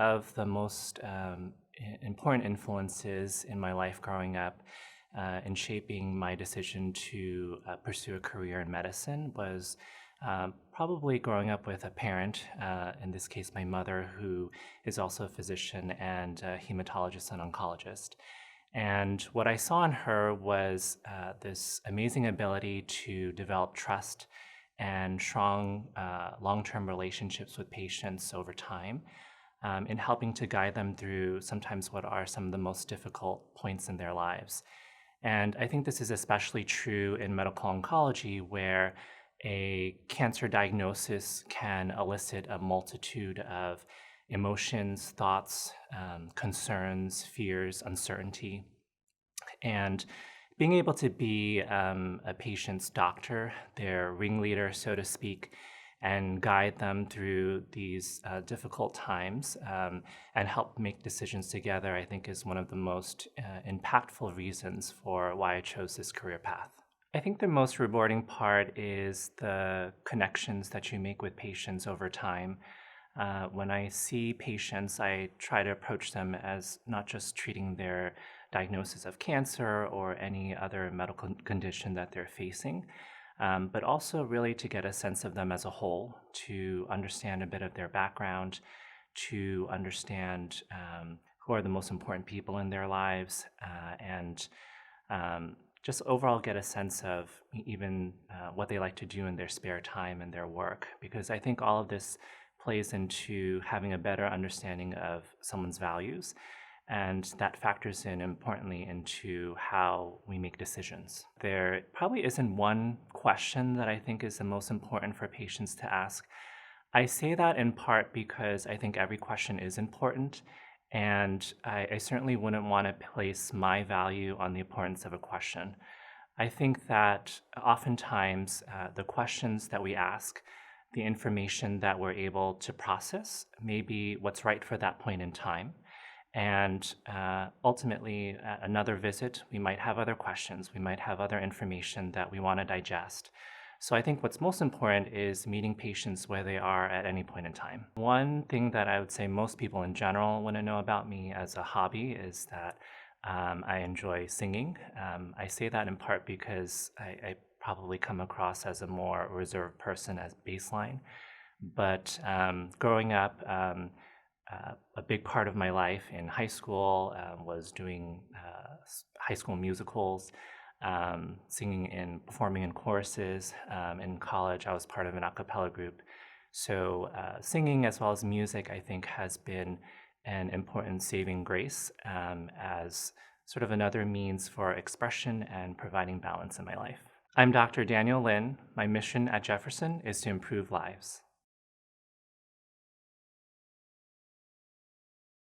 of the most important influences in my life growing up in shaping my decision to pursue a career in medicine was probably growing up with a parent, in this case, my mother, who is also a physician and a hematologist and oncologist. And what I saw in her was this amazing ability to develop trust and strong long term relationships with patients over time, in helping to guide them through sometimes what are some of the most difficult points in their lives. And I think this is especially true in medical oncology, where a cancer diagnosis can elicit a multitude of emotions, thoughts, concerns, fears, uncertainty. And being able to be a patient's doctor, their ringleader, so to speak, and guide them through these difficult times and help make decisions together, I think is one of the most impactful reasons for why I chose this career path. I think the most rewarding part is the connections that you make with patients over time. When I see patients, I try to approach them as not just treating their diagnosis of cancer or any other medical condition that they're facing, but also really to get a sense of them as a whole, to understand a bit of their background, to understand who are the most important people in their lives, and just overall get a sense of even what they like to do in their spare time and their work. Because I think all of this plays into having a better understanding of someone's values, and that factors in importantly into how we make decisions. There probably isn't one question that I think is the most important for patients to ask. I say that in part because I think every question is important, and I certainly wouldn't want to place my value on the importance of a question. I think that oftentimes the questions that we ask, the information that we're able to process, may be what's right for that point in time. And ultimately, at another visit, we might have other questions, we might have other information that we want to digest. So I think what's most important is meeting patients where they are at any point in time. One thing that I would say most people in general want to know about me as a hobby is that I enjoy singing. I say that in part because I probably come across as a more reserved person as baseline. But growing up, a big part of my life in high school was doing high school musicals, singing and performing in choruses. In college, I was part of an a cappella group. So singing as well as music, I think, has been an important saving grace as sort of another means for expression and providing balance in my life. I'm Dr. Daniel Lin. My mission at Jefferson is to improve lives.